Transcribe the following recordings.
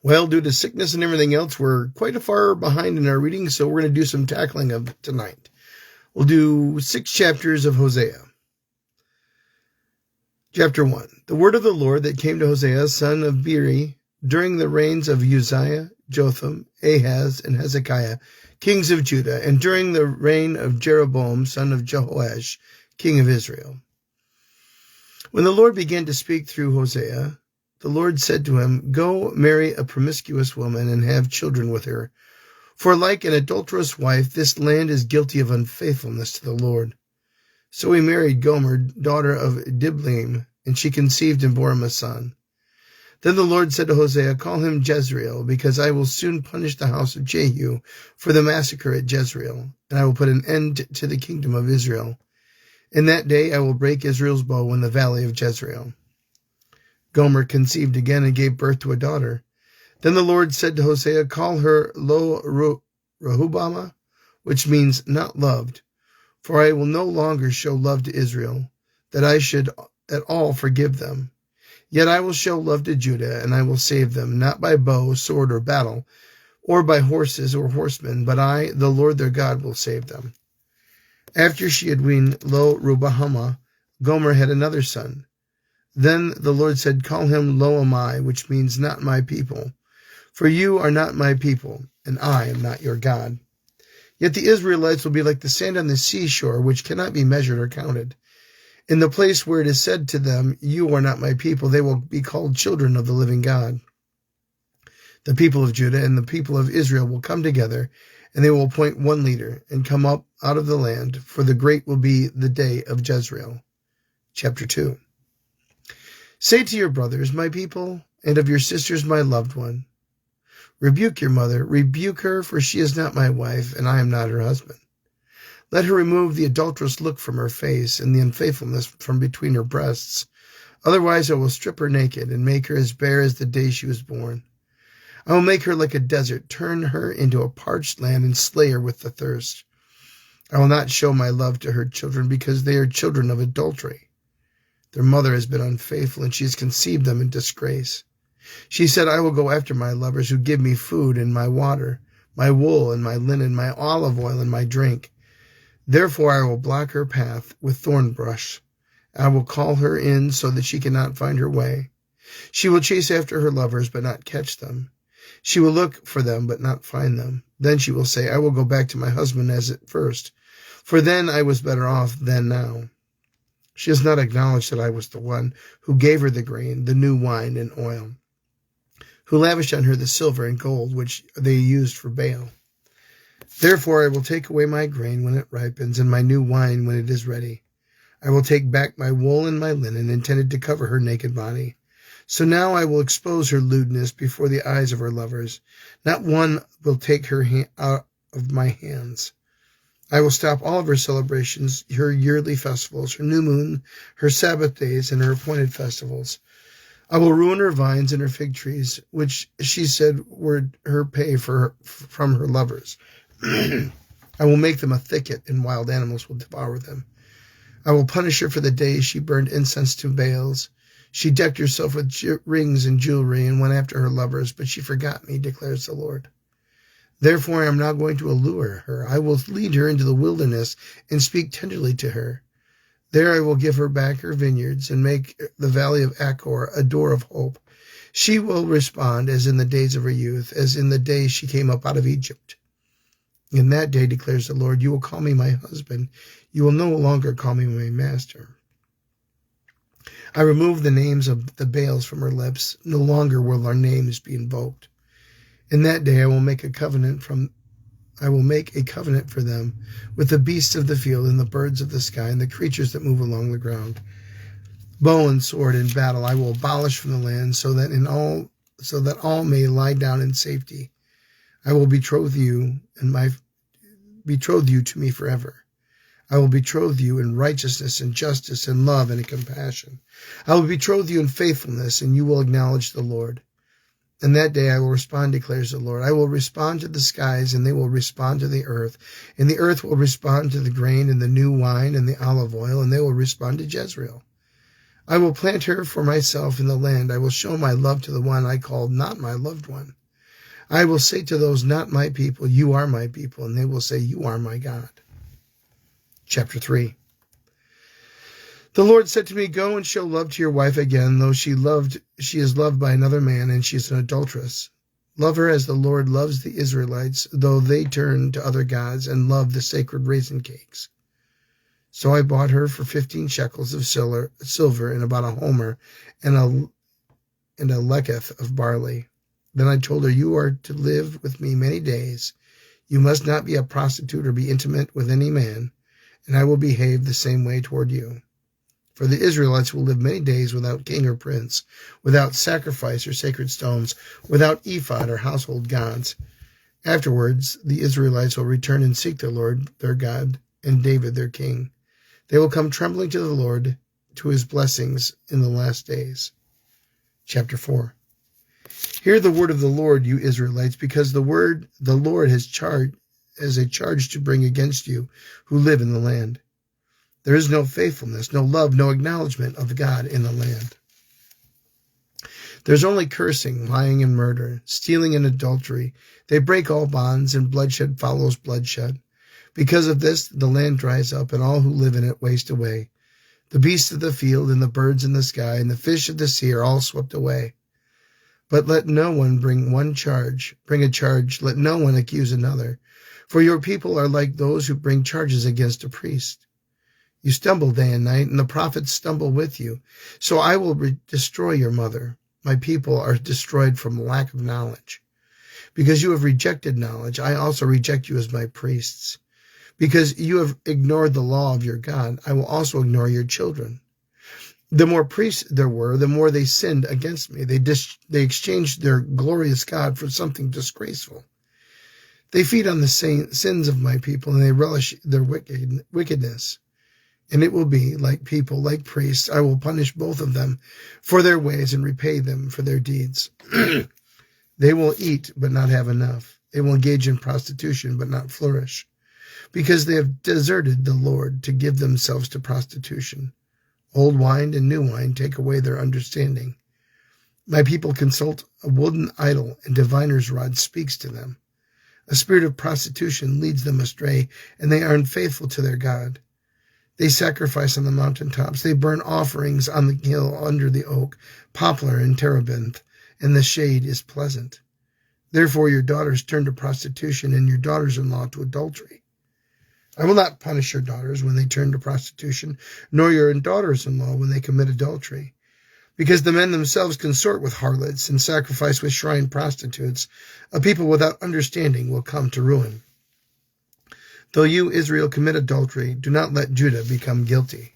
Well, due to sickness and everything else, we're quite far behind in our reading, so we're going to do some tackling of it tonight. We'll do 6 chapters of Hosea. Chapter 1. The word of the Lord that came to Hosea, son of Beeri, during the reigns of Uzziah, Jotham, Ahaz, and Hezekiah, kings of Judah, and during the reign of Jeroboam, son of Jehoash, king of Israel. When the Lord began to speak through Hosea, the Lord said to him, Go marry a promiscuous woman and have children with her. For like an adulterous wife, this land is guilty of unfaithfulness to the Lord. So he married Gomer, daughter of Diblaim, and she conceived and bore him a son. Then the Lord said to Hosea, Call him Jezreel, because I will soon punish the house of Jehu for the massacre at Jezreel, and I will put an end to the kingdom of Israel. In that day I will break Israel's bow in the valley of Jezreel. Gomer conceived again and gave birth to a daughter. Then the Lord said to Hosea, Call her Lo-Rehoboamah, which means not loved, for I will no longer show love to Israel, that I should at all forgive them. Yet I will show love to Judah, and I will save them, not by bow, sword, or battle, or by horses or horsemen, but I, the Lord their God, will save them. After she had weaned Lo-Rehoboamah, Gomer had another son. Then the Lord said, Call him Lo-Ammi, which means not my people. For you are not my people, and I am not your God. Yet the Israelites will be like the sand on the seashore, which cannot be measured or counted. In the place where it is said to them, You are not my people, they will be called children of the living God. The people of Judah and the people of Israel will come together, and they will appoint one leader, and come up out of the land, for the great will be the day of Jezreel. Chapter 2. Say to your brothers, my people, and of your sisters, my loved one. Rebuke your mother, rebuke her, for she is not my wife, and I am not her husband. Let her remove the adulterous look from her face, and the unfaithfulness from between her breasts. Otherwise I will strip her naked, and make her as bare as the day she was born. I will make her like a desert, turn her into a parched land, and slay her with the thirst. I will not show my love to her children, because they are children of adultery. Their mother has been unfaithful, and she has conceived them in disgrace. She said, I will go after my lovers who give me food and my water, my wool and my linen, my olive oil and my drink. Therefore I will block her path with thorn brush. I will call her in so that she cannot find her way. She will chase after her lovers, but not catch them. She will look for them, but not find them. Then she will say, I will go back to my husband as at first, for then I was better off than now. She has not acknowledged that I was the one who gave her the grain, the new wine and oil, who lavished on her the silver and gold which they used for Baal. Therefore I will take away my grain when it ripens, and my new wine when it is ready. I will take back my wool and my linen, intended to cover her naked body. So now I will expose her lewdness before the eyes of her lovers. Not one will take her out of my hands. I will stop all of her celebrations, her yearly festivals, her new moon, her Sabbath days, and her appointed festivals. I will ruin her vines and her fig trees, which she said were her pay from her lovers. I will make them a thicket, and wild animals will devour them. I will punish her for the day she burned incense to Baals. She decked herself with rings and jewelry and went after her lovers, but she forgot me, declares the Lord. Therefore I am now going to allure her. I will lead her into the wilderness and speak tenderly to her. There I will give her back her vineyards and make the valley of Achor a door of hope. She will respond as in the days of her youth, as in the day she came up out of Egypt. In that day, declares the Lord, you will call me my husband. You will no longer call me my master. I remove the names of the Baals from her lips. No longer will their names be invoked. In that day I will make a covenant for them with the beasts of the field and the birds of the sky and the creatures that move along the ground. Bow and sword and battle I will abolish from the land, so that all may lie down in safety. I will betroth you to me forever. I will betroth you in righteousness and justice and love and in compassion. I will betroth you in faithfulness, and you will acknowledge the Lord. In that day I will respond, declares the Lord. I will respond to the skies, and they will respond to the earth. And the earth will respond to the grain and the new wine and the olive oil, and they will respond to Jezreel. I will plant her for myself in the land. I will show my love to the one I called not my loved one. I will say to those not my people, you are my people, and they will say, you are my God. Chapter 3. The Lord said to me, go and show love to your wife again, though she is loved by another man, and she is an adulteress. Love her as the Lord loves the Israelites, though they turn to other gods and love the sacred raisin cakes. So I bought her for 15 shekels of silver and about a homer and a leketh of barley. Then I told her, you are to live with me many days. You must not be a prostitute or be intimate with any man, and I will behave the same way toward you. For the Israelites will live many days without king or prince, without sacrifice or sacred stones, without ephod or household gods. Afterwards, the Israelites will return and seek their Lord, their God, and David, their king. They will come trembling to the Lord, to his blessings in the last days. Chapter 4. Hear the word of the Lord, you Israelites, because the Lord has a charge to bring against you who live in the land. There is no faithfulness, no love, no acknowledgement of God in the land. There's only cursing, lying, and murder, stealing and adultery. They break all bonds, and bloodshed follows bloodshed. Because of this, the land dries up, and all who live in it waste away. The beasts of the field, and the birds in the sky, and the fish of the sea are all swept away. But let no one bring a charge, let no one accuse another. For your people are like those who bring charges against a priest. You stumble day and night, and the prophets stumble with you. So I will destroy your mother. My people are destroyed from lack of knowledge. Because you have rejected knowledge, I also reject you as my priests. Because you have ignored the law of your God, I will also ignore your children. The more priests there were, the more they sinned against me. They exchanged their glorious God for something disgraceful. They feed on the sins of my people, and they relish their wickedness. And it will be, like people, like priests, I will punish both of them for their ways and repay them for their deeds. They will eat, but not have enough. They will engage in prostitution, but not flourish, because they have deserted the Lord to give themselves to prostitution. Old wine and new wine take away their understanding. My people consult a wooden idol, and diviner's rod speaks to them. A spirit of prostitution leads them astray, and they are unfaithful to their God. They sacrifice on the mountaintops. They burn offerings on the hill under the oak, poplar, and terebinth, and the shade is pleasant. Therefore your daughters turn to prostitution, and your daughters-in-law to adultery. I will not punish your daughters when they turn to prostitution, nor your daughters-in-law when they commit adultery, because the men themselves consort with harlots and sacrifice with shrine prostitutes. A people without understanding will come to ruin. Though you, Israel, commit adultery, do not let Judah become guilty.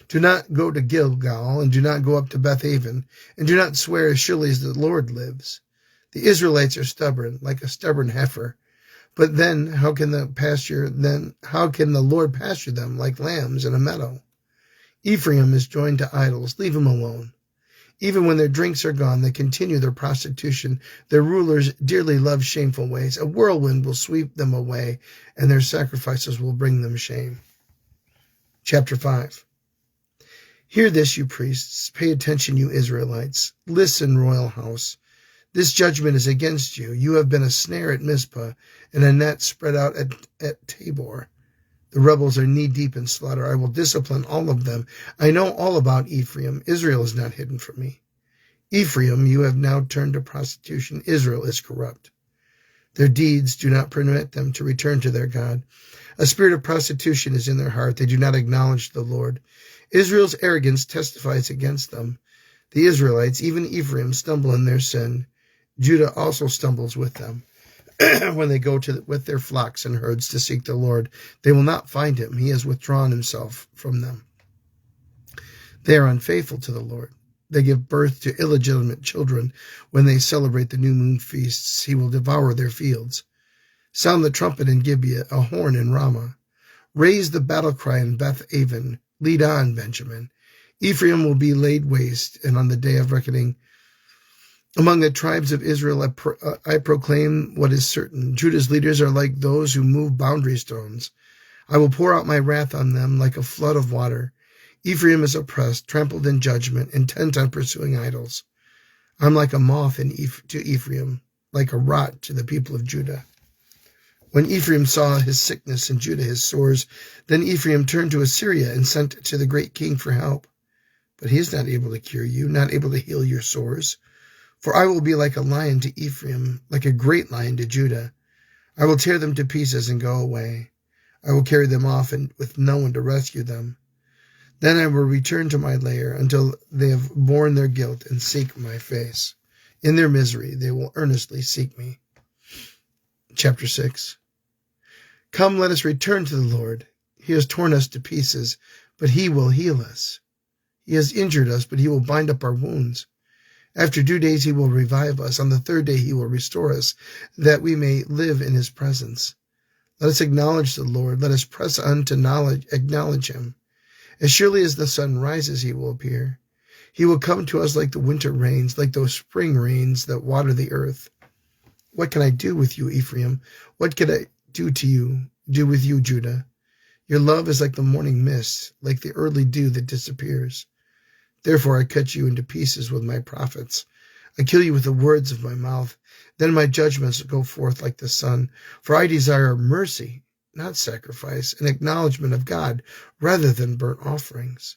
Do not go to Gilgal, and do not go up to Bethaven, and do not swear as surely as the Lord lives. The Israelites are stubborn, like a stubborn heifer. But then how can the Lord pasture them like lambs in a meadow? Ephraim is joined to idols. Leave him alone. Even when their drinks are gone, they continue their prostitution. Their rulers dearly love shameful ways. A whirlwind will sweep them away, and their sacrifices will bring them shame. Chapter 5. Hear this, you priests. Pay attention, you Israelites. Listen, royal house. This judgment is against you. You have been a snare at Mizpah, and a net spread out at Tabor. The rebels are knee-deep in slaughter. I will discipline all of them. I know all about Ephraim. Israel is not hidden from me. Ephraim, you have now turned to prostitution. Israel is corrupt. Their deeds do not permit them to return to their God. A spirit of prostitution is in their heart. They do not acknowledge the Lord. Israel's arrogance testifies against them. The Israelites, even Ephraim, stumble in their sin. Judah also stumbles with them. When they go with their flocks and herds to seek the Lord, they will not find him. He has withdrawn himself from them. They are unfaithful to the Lord. They give birth to illegitimate children. When they celebrate the new moon feasts, he will devour their fields. Sound the trumpet in Gibeah, a horn in Ramah. Raise the battle cry in Beth-aven. Lead on, Benjamin. Ephraim will be laid waste, and on the day of reckoning, among the tribes of Israel, I proclaim what is certain. Judah's leaders are like those who move boundary stones. I will pour out my wrath on them like a flood of water. Ephraim is oppressed, trampled in judgment, intent on pursuing idols. I'm like a moth to Ephraim, like a rot to the people of Judah. When Ephraim saw his sickness and Judah his sores, then Ephraim turned to Assyria and sent to the great king for help. But he is not able to cure you, not able to heal your sores. For I will be like a lion to Ephraim, like a great lion to Judah. I will tear them to pieces and go away. I will carry them off and with no one to rescue them. Then I will return to my lair until they have borne their guilt and seek my face. In their misery they will earnestly seek me. Chapter 6. Come, let us return to the Lord. He has torn us to pieces, but he will heal us. He has injured us, but he will bind up our wounds. After 2 days he will revive us. On the third day he will restore us, that we may live in his presence. Let us acknowledge the Lord. Let us press on to acknowledge him. As surely as the sun rises, he will appear. He will come to us like the winter rains, like those spring rains that water the earth. What can I do with you, Ephraim? What can I do with you, Judah? Your love is like the morning mist, like the early dew that disappears. Therefore I cut you into pieces with my prophets. I kill you with the words of my mouth. Then my judgments go forth like the sun. For I desire mercy, not sacrifice, an acknowledgement of God, rather than burnt offerings.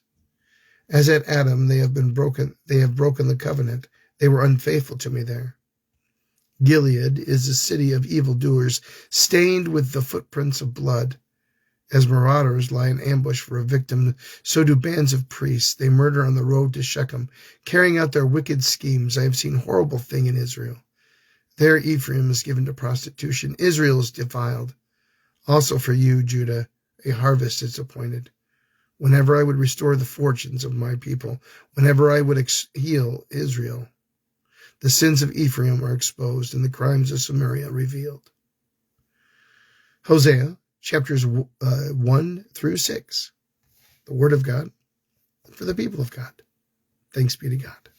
As at Adam they have broken the covenant. They were unfaithful to me there. Gilead is a city of evildoers, stained with the footprints of blood. As marauders lie in ambush for a victim, so do bands of priests. They murder on the road to Shechem, carrying out their wicked schemes. I have seen horrible thing in Israel. There Ephraim is given to prostitution. Israel is defiled. Also for you, Judah, a harvest is appointed. Whenever I would restore the fortunes of my people, whenever I would heal Israel, the sins of Ephraim are exposed and the crimes of Samaria revealed. Hosea, chapters 1 through 6. The Word of God for the people of God. Thanks be to God.